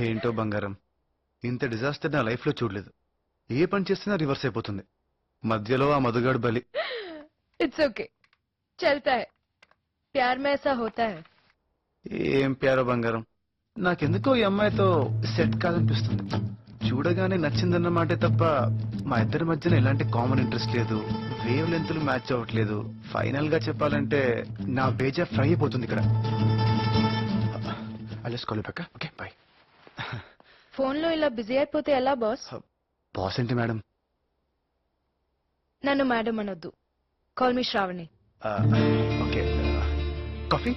ఏంటో బంగారం, ఇంత డిజాస్టర్ నా లైఫ్ లో చూడలేదు. ఏ పని చేసినా రివర్స్ అయిపోతుంది. మధ్యలో ఆ మధుగాడు బలి. ఇట్స్ ఓకే, చల్తా హై. ప్యార్ మే ఐసా హోతా హై. ఏం ప్యారో బంగారం, నాకెందుకో ఈ అమ్మాయితో సెట్ కాదనిపిస్తుంది. చూడగానే నచ్చిందన్నమాటే తప్ప మా ఇద్దరి మధ్యన ఎలాంటి కామన్ ఇంట్రెస్ట్ లేదు, వేవ్ లెంత్లు మ్యాచ్ అవ్వట్లేదు. ఫైనల్ గా చెప్పాలంటే నా బేజా ఫ్రై అయిపోతుంది ఇక్కడ. అలెస్ కాల్ పక్క. Okay bye. ఫోన్ లో ఇలా బిజీ అయిపోతే ఎలా బాస్? బాస్ ఏంటి మేడం? నన్ను మేడం అనొద్దు, call me Shravani. Okay, coffee?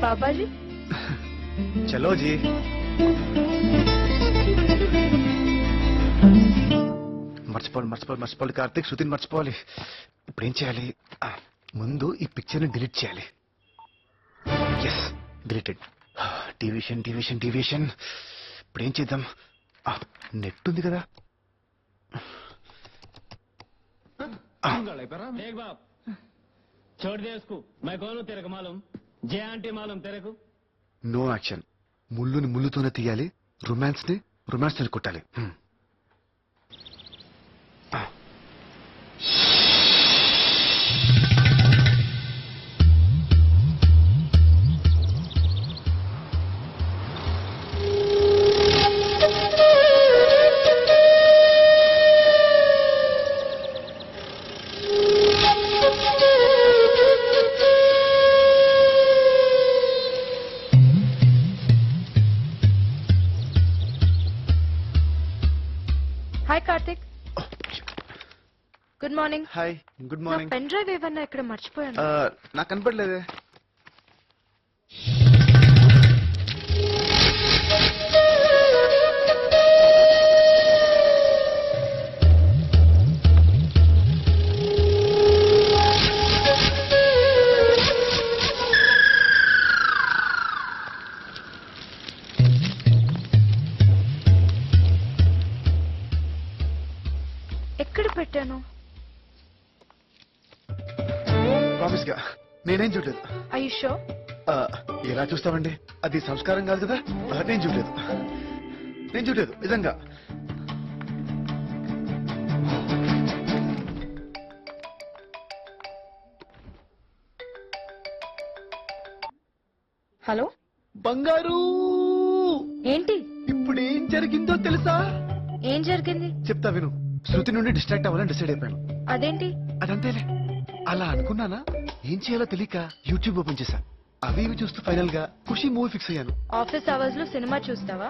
బాబాజీ చలో జీ. మర్చిపోవాలి కార్తీక్, శృతిని మర్చిపోవాలి. ఇప్పుడు ఏం చేయాలి? ముందు ఈ పిక్చర్ ని డిలీట్ చేయాలి. Yes, deleted. డివిషన్. ఇప్పుడు ఏం చేద్దాం? నెట్ ఉంది కదా. No action. ముళ్ళుని ముళ్ళుతోనే తీయాలి, రొమాన్స్ ని కొట్టాలి. Hi Karthik. Good morning. Hi, good morning. Pen drive ఏమన్నా ఇక్కడ మర్చిపోయాను. నాకు కనపడలేదే. ఎక్కడ పెట్టాను? ప్రామిస్ గా నేనేం చూడలేదు. I you sure? ఎలా చూస్తామండి, అది సంస్కారం కాదు కదా. నేను చూడలేదు నిజంగా. హలో బంగారు, ఏంటి? ఇప్పుడు ఏం జరిగిందో తెలుసా? ఏం జరిగింది? చెప్తా విను. శృతి నుండి డిస్ట్రాక్ట్ అవ్వాలని డిసైడ్ అయిపోయాను. అదేంటి? అదంతేలే. అలా అనుకున్నానా, ఏం చేయాలో తెలియక యూట్యూబ్ ఓపెన్ చేశా. అవి ఇవి చూస్తూ ఫైనల్ గా ఖుషి మూవీ ఫిక్స్ అయ్యాను. ఆఫీస్ అవర్స్ లో సినిమా చూస్తావా?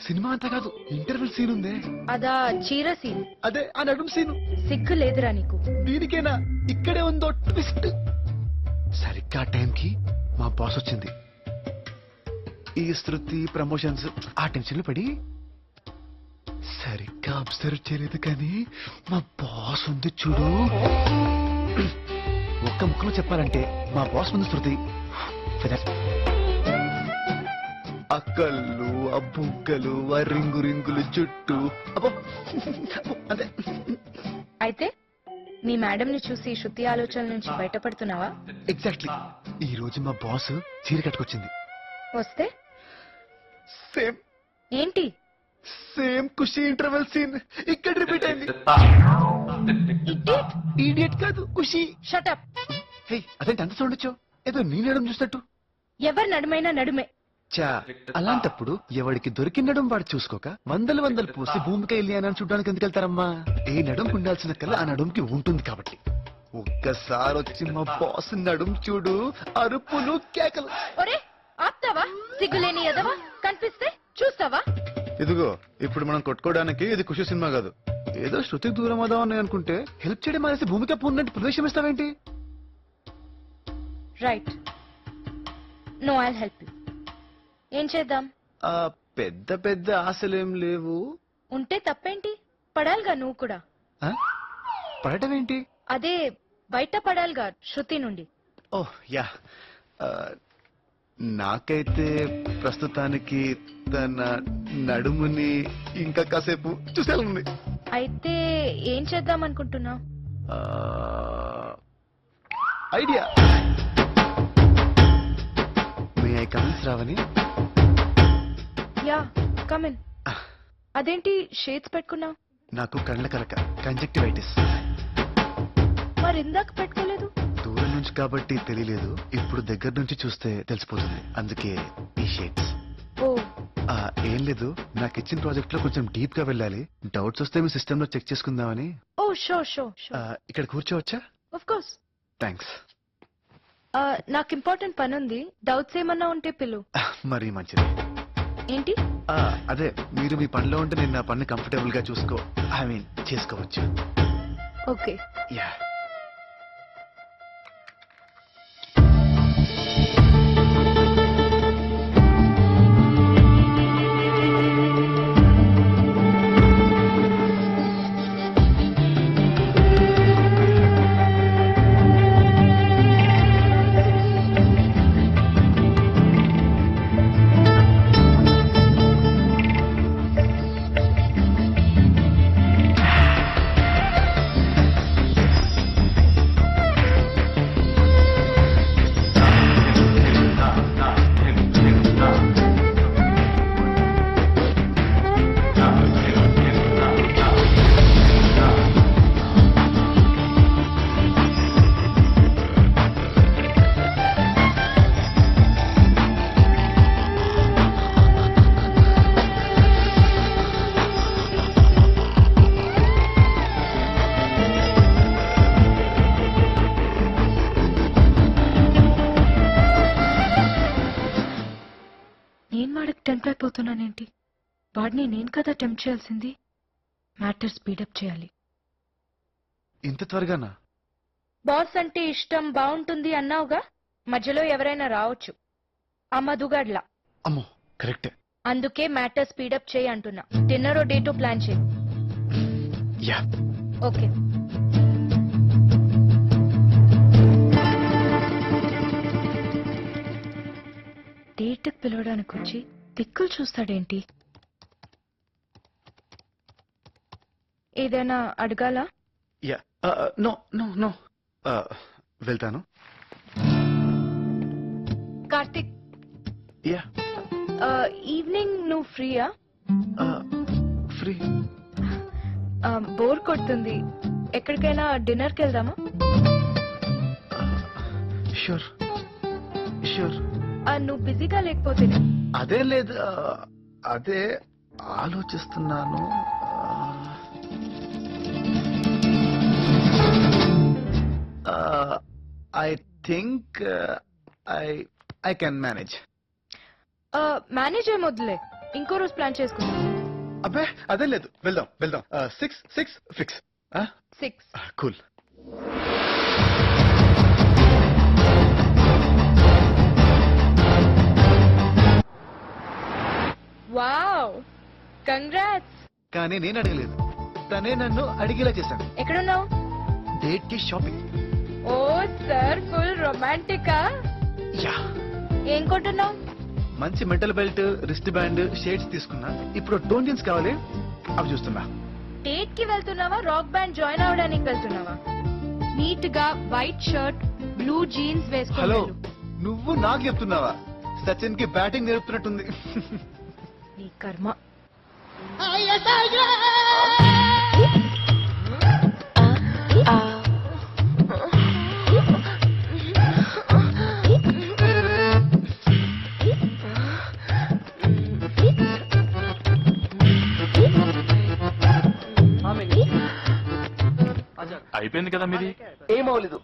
సినిమా అంతా కాదు, ఇంటర్వెల్ సీన్ ఉందే. అదా చీర సీన్? అదే ఆ నడుం సీను. సిగ్గు లేదురా నీకు? దీనికేనా? ఇక్కడే ఉందో ట్విస్ట్. సరిగ్గా టైంకి మా బాస్ వచ్చింది. ఈ శృతి ప్రమోషన్స్ ఆ టెన్షన్ లో పడి సరిగ్గా అబ్జర్వ్ చేయలేదు, కానీ మా బాస్ ఉంది చూడు. ఒక్క ముక్కలో చెప్పాలంటే మా బాస్ ముందు శృతి అక్కళ్ళు, ఆ బుగ్గలు, ఆ రింగులు జుట్టు, అబ్బో అదే. అయితే మీ మేడం ని చూసి శృతి ఆలోచనల నుంచి బయటపడుతున్నావా? ఎగ్జాక్ట్లీ. ఈ రోజు మా బాస్ చీర కట్టుకొచ్చింది. వస్తే సేమ్. ఏంటి? సేమ్ ఖుషి ఇంటర్వెల్ సీన్ ఇక్కడ రిపీట్ అయింది. ఈడియట్ కాదు, ఖుషి. Shut up. హే, అదేంటి అంత సౌండ్ వచ్చావు? ఏదో నీ నడుం చూసినట్టు. ఎవరి నడుమైనా నడుమే. చా, అలాంటప్పుడు ఎవడికి దొరికినడం వాడు చూసుకోక వందలు పూసి భూమికి వెళ్ళి అని చూడడానికి ఎందుకు వెళ్తారమ్మా? ఏ నడుంకి ఉండాల్సిన కళ ఆ నడుంకి ఉంటుంది కాబట్టి. ఒక్కసారి వచ్చి మా బాస్ నడుం చూడు, అరుపులు, కేకలు. ఒరే ఆప్తావా? సిగ్గులేని ఎదవా, కనిపిస్తే చూస్తావా? ఇదిగో, ఇప్పుడు మనం కొట్టుకోవడానికి ఇది ఖుషి సినిమా కాదు. ఏదో శృతి దూరం అవుదామని అనుకుంటే హెల్ప్ చేయడం మానేసి భూమిక పూర్ణంటే ప్రవేశం ఇస్తావేంటి? Right, no I'll help you. ఏం చేద్దాం? పెద్ద పెద్ద ఆశలేం లేవు. ఉంటే తప్పేంటి? పడాలిగా నువ్వు కూడా. పడటం ఏంటి? అదే బయట పడాలిగా శృతి నుండి. ఓహ్ యా. నాకైతే ప్రస్తుతానికి తన నడుముని ఇంకా కాసేపు చూసేయాలండి. అయితే ఏం చేద్దాం అనుకుంటున్నావు? ఐడియా. మే ఐ కమిన్స్ రావని? Yeah come in. అదేంటి షేడ్స్ పెట్టుకున్నావు? నాకు కళ్ళ కలక కంజక్టివైటిస్. మరి ఇందాక పెట్టుకోలేదు? దూరం నుంచి కాబట్టి తెలియలేదు, ఇప్పుడు దగ్గర నుంచి చూస్తే తెలిసిపోతుంది, అందుకే ఈ షేడ్స్. ఓ ఏం లేదు, నాకు ఇచ్చిన ప్రాజెక్ట్ లో కొంచెం డీప్ గా వెళ్ళాలి. డౌట్స్ వస్తే మీ సిస్టమ్ లో చెక్ చేసుకుందామని. Oh sure. ఇక్కడ కూర్చోవచ్చా? Of course. థ్యాంక్స్. నాకు ఇంపార్టెంట్ పని ఉంది, డౌట్స్ ఏమన్నా ఉంటే పిలు. మరీ మంచిది. ఏంటి? అదే, మీరు మీ పనిలో ఉంటే నేను నా పని కంఫర్టబుల్ గా చేసుకోవచ్చు. ఓకే. యా. టెంప్ట్ అయిపోతున్నానేంటి? వాడిని నేను కదా టెంప్ట్ చేయాల్సింది. మ్యాటర్ స్పీడప్ చేయాలి. ఇంత త్వరగానా? బాస్ అంటే ఇష్టం, బాగుంటుంది అన్నావుగా, మధ్యలో ఎవరైనా రావచ్చు. ఆ మధుగాడ్లా. అమ్మో, కరెక్టే. అందుకే మ్యాటర్ స్పీడప్ చేయి అంటున్నా. డిన్నర్ డేటో ప్లాన్ చేయి. యా. ఓకే. డేట్ పిలవడానికి వచ్చి దిక్కులు చూస్తాడేంటి? ఏదైనా అడగాల? యా. నో నో నో, వెళ్తాను. కార్తిక్, యా. ఈవినింగ్ నువ్వు ఫ్రీయా? ఫ్రీ. బోర్ కొడుతుంది, ఎక్కడికైనా డిన్నర్కి వెళ్దామా? Sure sure. నువ్వు బిజీగా లేకపోతే. అదే లేదు, అదే ఆలోచిస్తున్నాను. I think I can manage. Manage ఏమొద్దులే, ఇంకో రోజు ప్లాన్ చేసుకుందాం. అబ్బే అదే లేదు, వెళ్దాం వెళ్దాం. 6 ఫిక్స్. 6. కూల్. Wow, congrats. కానీ నేను అడగలేదు, తనే నన్ను అడిగేలా చేశాను. ఎక్కడున్నావు? డేట్ కి షాపింగ్. ఓ సార్, ఫుల్ రొమాంటికా. యా. ఏం కొంటున్నావు? మంచి metal belt, wrist band, shades తీసుకున్నా. ఇప్పుడు టోన్ జీన్స్ కావాలి, అవి చూస్తున్నా. డేట్ కి వెళ్తున్నావా, రాక్ బ్యాండ్ జాయిన్ అవడానికి వెళ్తున్నావా? నీట్ గా వైట్ షర్ట్, బ్లూ జీన్స్ వేసుకో. హలో, నువ్వు నాకు చెప్తున్నావా? సచిన్ కి బ్యాటింగ్ నేర్పుతున్నట్టుంది. నీ కర్మ. అయిపోయింది కదా మీది. ఏమవలేదు,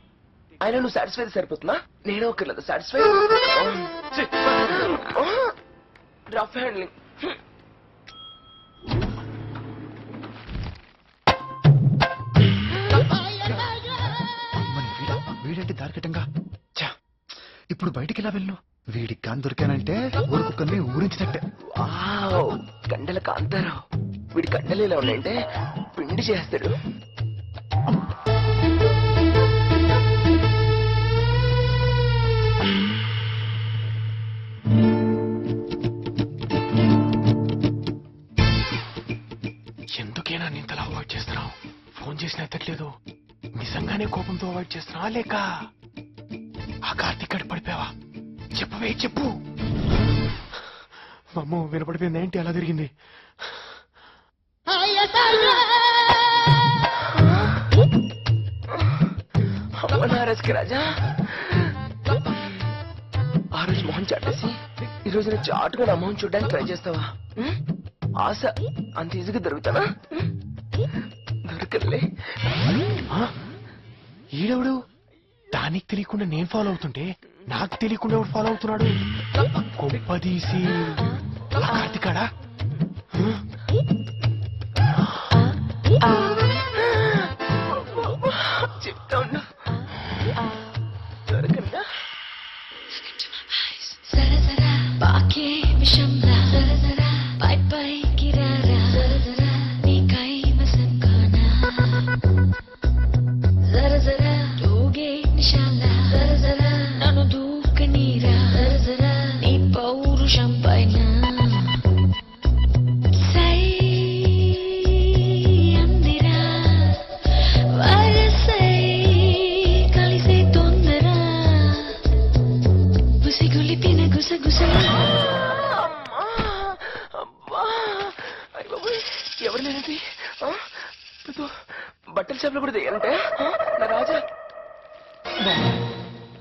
ఆయన నువ్వు సాటిస్ఫై సరిపోతున్నా, నేనే ఒకర్లేదు సాటిస్ఫై. Rough handling. వీడంటే దారికటంగా. ఇప్పుడు బయటికి ఎలా వెళ్ళు? వీడికి కాని దొరికానంటే ఊరుకుక్కల్ని ఊరించినట్టే. కండల కాంతారావు, వీడి కండలు ఎలా ఉన్నాయంటే పిండి చేస్తాడు. ఎందుకేనా ఇంతలా అవాయిడ్ చేస్తున్నావు? ఫోన్ చేసినా ఎత్తట్లేదు. నిజంగానే కోపంతో అవాయిడ్ చేస్తున్నా లేక ఆ కార్తీక్ గడి పడిపోయావా? చెప్పవే, చెప్పు. అమ్మో వినపడిపోయింది ఏంటి అలా తిరిగింది అమ్మనారస్కి రాజా ఆ రోజు మొహం చాటేసి ఈ రోజు నేను చాటుగా నా మొహం చూడడానికి ట్రై చేస్తావా ఆశ అంత ఈజీగా దొరుకుతానా దొరకలే ఈడెవడు దానికి తెలియకుండా నేను ఫాలో అవుతుంటే నాకు తెలియకుండా ఎవడు ఫాలో అవుతున్నాడు కొంపదీసి కార్తికాడా చెప్తా ఉన్నా దొరకన్నా జర జర బాకే విషంలా జర జర పై పై గిరారా జర జర నీకై మసంగానా జర జర దూగే నిశాలా జర జర నన్ను దూకనీరా జర జర నీ పౌరుషం పైన సై అందిరా వరసై కలిసే తొందరా గుసిగులిపిన గుసగుసలా ఎవరు లేనది బట్టల షాప్ లో కూడా దిగారంటే నా రాజా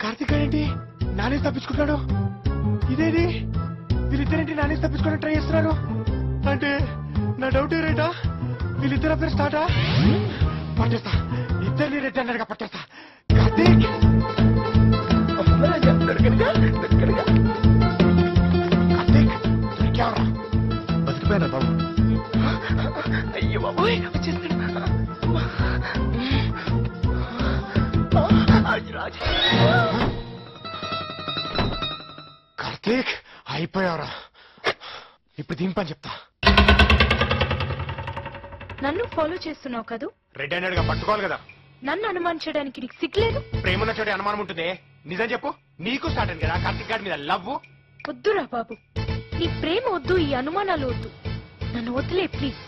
కార్తిక్ ఏంటి నానేసి తప్పించుకుంటాడు ఇదేది వీళ్ళిద్దరేంటి నానేసి తప్పించుకోవడానికి ట్రై చేస్తున్నారు అంటే నా డౌట్ ఏరేటా వీళ్ళిద్దరు పేరు స్టార్టా పట్టేస్తా ఇద్దరిని రెడ్డి అన్నాడుగా పట్టేస్తా కార్తీక్ రాజా దొరకనుగా దొరకనుగా కార్తీక్ దొరికావరా బతికిపోయినా బాబు. అయ్యో బాబోయ్ వచ్చేస్తాడు రాజా కార్తీక్ అయిపోయావరా ఇప్పుడు దీని పని చెప్తా నన్ను ఫాలో చేస్తున్నావు కదూ రెడ్ హ్యాండెడ్ గా పట్టుకోవాలి కదా నన్ను అనుమానించడానికి నీకు సిగ్గులేదు ప్రేమన్న చోటి అనుమానం ఉంటుంది నిజం చెప్పు నీకు స్టార్ట్ అయింది కదా కార్తీక్ గారి మీద లవ్ వద్దురా బాబు నీ ప్రేమ వద్దు ఈ అనుమానాలు వద్దు నన్ను వదిలే ప్లీజ్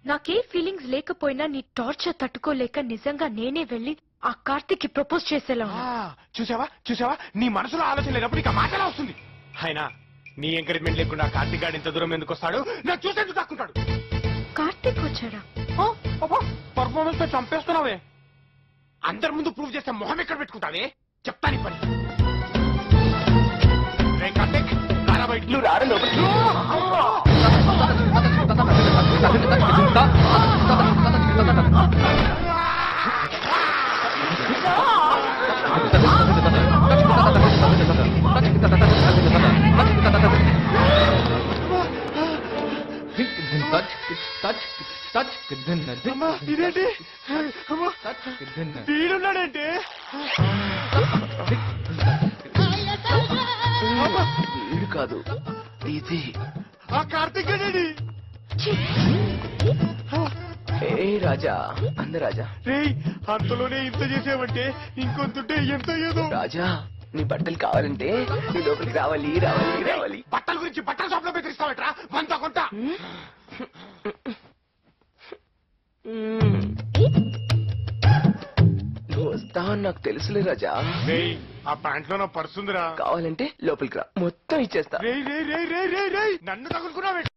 నాకే ఫీలింగ్స్ లేకపోయినా నీ టార్చర్ తట్టుకోలేక నిజంగా నేనే వెళ్ళి ఆ కార్తీక్ కి ప్రపోజ్ చేసేలా ఉన్నా. చూసావా చూసావా నీ మనసులో ఆలోచన లేనప్పుడు ఇక మాటలా వస్తుంది అయినా నీ ఎంకరేజ్మెంట్ లేకుండా కార్తీక్ గారు ఇంత దూరం ఎందుకు వస్తాడు నాకు చూసేందుకు తక్కుంటాడు కార్తీక్ వచ్చాడా పర్ఫార్మెన్స్ తో చంపేస్తున్నావే అందరి ముందు ప్రూవ్ చేస్తే మొహం ఎక్కడ పెట్టుకుంటావే చెప్తాను ఈ పని రే కార్తీక్ రారా బయటికి. నువ్వు రారా లోపలికి అమ్మా, ఇదేంటి అమ్మా, వీడున్నాడంటే వీడు కాదు ఇది ఆ కార్తీక్ గారేడి ఏ రాజా అంద రాజా రేయ్ అంతలోనే ఇంత చేసావంటే ఇంకొంతుంటే ఎంత ఏదో రాజా నీ బట్టలు కావాలంటే నీ లోపలికి రావాలి రావాలి రావాలి బట్టల గురించి బట్టల షాప్ లో బెదిరిస్తావట్రా వంత కొంత నువ్వు వస్తావని నాకు తెలుసులే రాజా రేయ్ ఆ ప్యాంట్ లో నా పర్సుందిరా కావాలంటే లోపలికి రా మొత్తం ఇచ్చేస్తా రేయ్ రేయ్ రేయ్ రేయ్ రేయ్ రేయ్ నన్ను తగులుకున్నావే